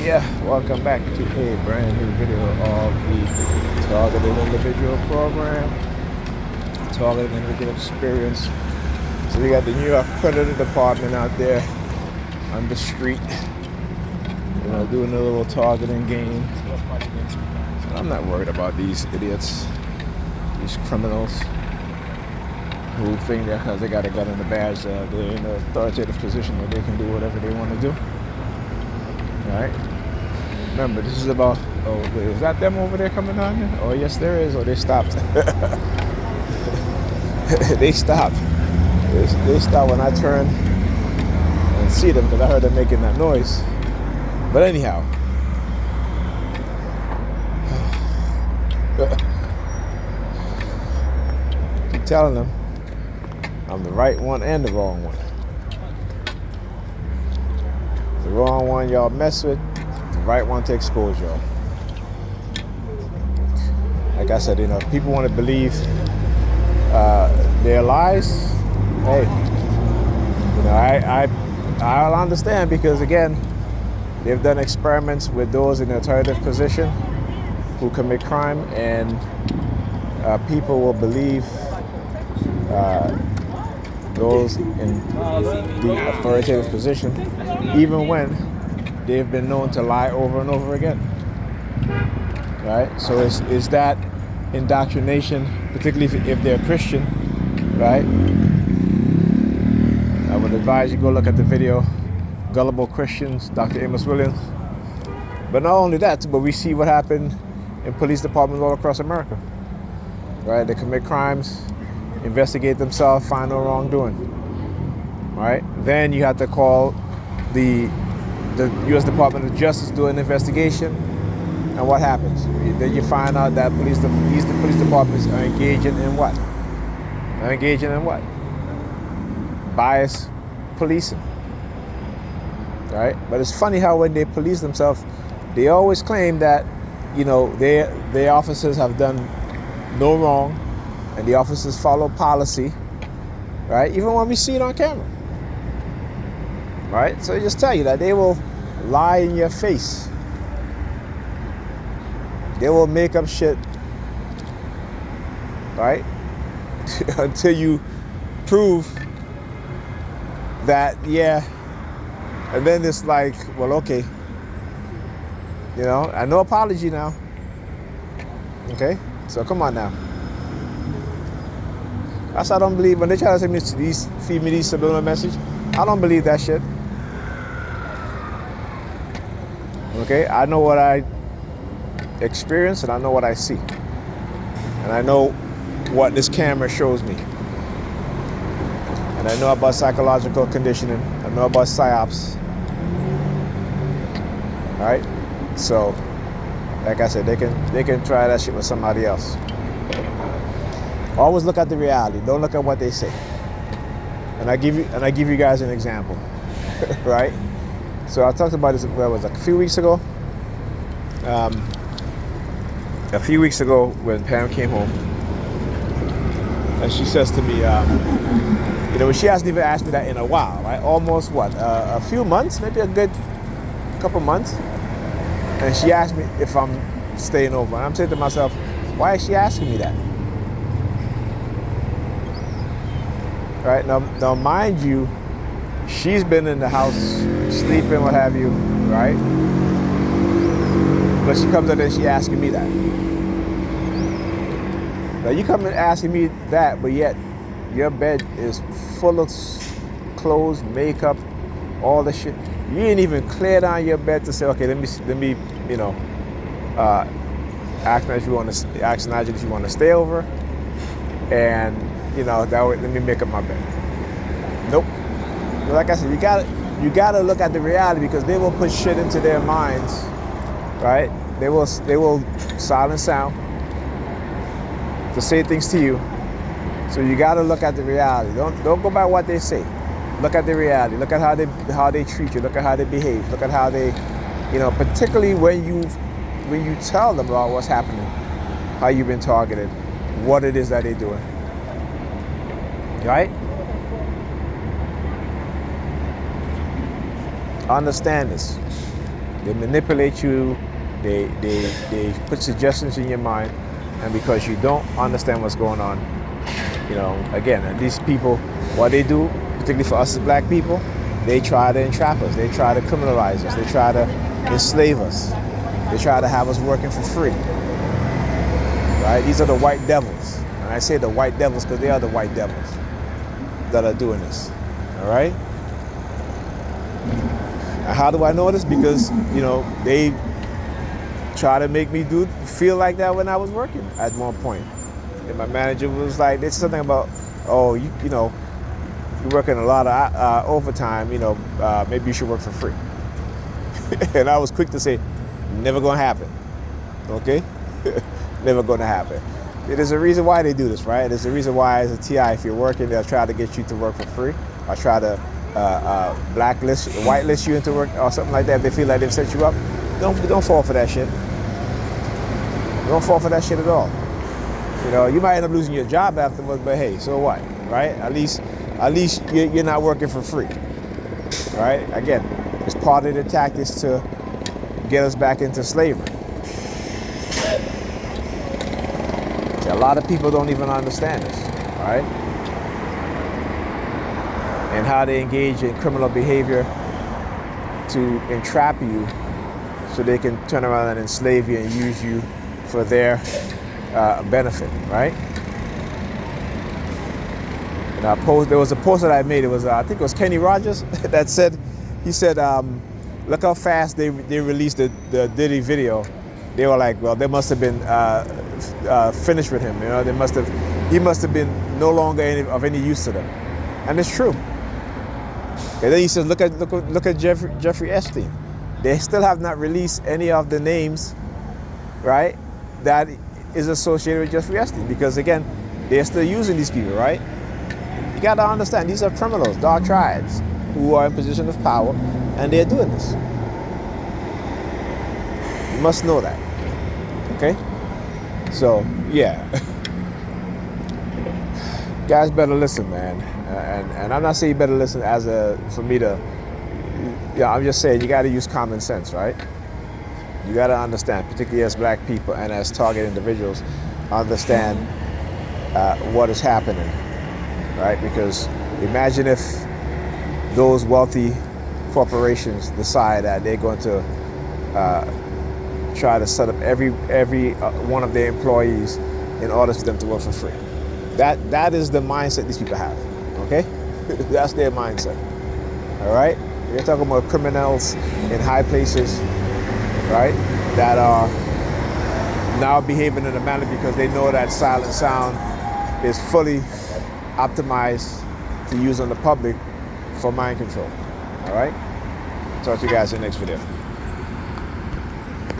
Yeah, welcome back to a brand new video of the Targeted Individual Program, Targeted Individual Experience. So we got the New York Predator Department out there on the street, doing a little targeting game. So I'm not worried about these idiots, these criminals who think that because they got a gun and a badge, they're in an authoritative position that they can do whatever they want to do. All right. Remember, this is about, oh, wait, is that them over there coming on there? Oh, yes, there is. Oh, they stopped. They stopped. They stopped when I turned and see them because I heard them making that noise. But anyhow, keep telling them I'm the right one and the wrong one. The wrong one y'all mess with, the right one to expose y'all. Like I said, if people want to believe their lies, hey, I'll understand, because again, they've done experiments with those in an authoritative position who commit crime, and people will believe those in the authoritative position, even when they've been known to lie over and over again. Right? So is that indoctrination, particularly if they're Christian, right? I would advise you go look at the video, Gullible Christians, Dr. Amos Williams. But not only that, but we see what happened in police departments all across America. Right? They commit crimes, investigate themselves, find no wrongdoing. Right? Then you have to call the U.S. Department of Justice, do an investigation, and what happens? Then you find out that these police departments are engaging in what? They're engaging in what? Bias policing. Right? But it's funny how when they police themselves, they always claim that, their officers have done no wrong, and the officers follow policy, right? Even when we see it on camera, right? So they just tell you that they will lie in your face. They will make up shit, right? Until you prove that, yeah. And then it's like, well, okay, and no apology now. Okay? So come on now. That's why I don't believe when they try to feed me these subliminal message. I don't believe that shit. Okay? I know what I experience, and I know what I see. And I know what this camera shows me. And I know about psychological conditioning. I know about psyops. All right? So, like I said, they can try that shit with somebody else. Always look at the reality. Don't look at what they say. And I give you guys an example, right? So I talked about this. Well, it was like a few weeks ago. A few weeks ago, when Pam came home, and she says to me, she hasn't even asked me that in a while, right? Almost a few months, maybe a good couple months. And she asked me if I'm staying over. And I'm saying to myself, why is she asking me that? Right? Now mind you, she's been in the house sleeping, what have you, right? But she comes in and she asking me that. Now you come in asking me that, but yet your bed is full of clothes, makeup, all the shit. You ain't even cleared on your bed to say, okay, let me, ask Nigel if you want to stay over, and that way let me make up my bed. Nope. Like I said, you gotta look at the reality, because they will put shit into their minds, right? They will silent sound to say things to you. So you gotta look at the reality. Don't go by what they say. Look at the reality. Look at how they treat you. Look at how they behave. Look at how they, particularly when you tell them about what's happening, how you've been targeted, what it is that they're doing. Right? Understand this. They manipulate you. They put suggestions in your mind, and because you don't understand what's going on, again, and these people, what they do, particularly for us as black people, they try to entrap us. They try to criminalize us. They try to enslave us. They try to have us working for free. Right? These are the white devils. And I say the white devils because they are the white devils that are doing this. All right? And how do I know this? Because, they try to make me feel like that when I was working at one point. And my manager was like, there's something about, oh, you're working a lot of overtime, maybe you should work for free. And I was quick to say, never gonna happen, okay? Never gonna happen. There's a reason why they do this, right? There's a reason why as a TI, if you're working, they'll try to get you to work for free, or try to whitelist you into work, or something like that. If they feel like they've set you up, don't fall for that shit. Don't fall for that shit at all. You might end up losing your job afterwards, but hey, so what, right? At least you're not working for free, right? Again, it's part of the tactics to get us back into slavery. See, a lot of people don't even understand this, right? And how they engage in criminal behavior to entrap you so they can turn around and enslave you and use you for their benefit, right? And there was a post that I made. It was, I think it was Kenny Rogers that said, look how fast they released the Diddy video. They were like, well, they must have been finished with him. He must have been no longer of any use to them, and it's true. And then he says, look at Jeffrey Epstein. They still have not released any of the names, right, that is associated with Jeffrey Epstein, because again, they're still using these people, right? You got to understand, these are criminals, dark triads, who are in position of power, and they're doing this. You must know that, okay? So, yeah. Guys better listen, man. And I'm not saying you better listen for me to, I'm just saying you got to use common sense, right? You got to understand, particularly as black people and as target individuals, understand what is happening, right? Because imagine if those wealthy corporations decide that they're going to try to set up every one of their employees in order for them to work for free. That is the mindset these people have, okay? That's their mindset, all right? We're talking about criminals in high places, right, that are now behaving in a manner because they know that silent sound is fully optimized to use on the public for mind control, all right? Talk to you guys in the next video.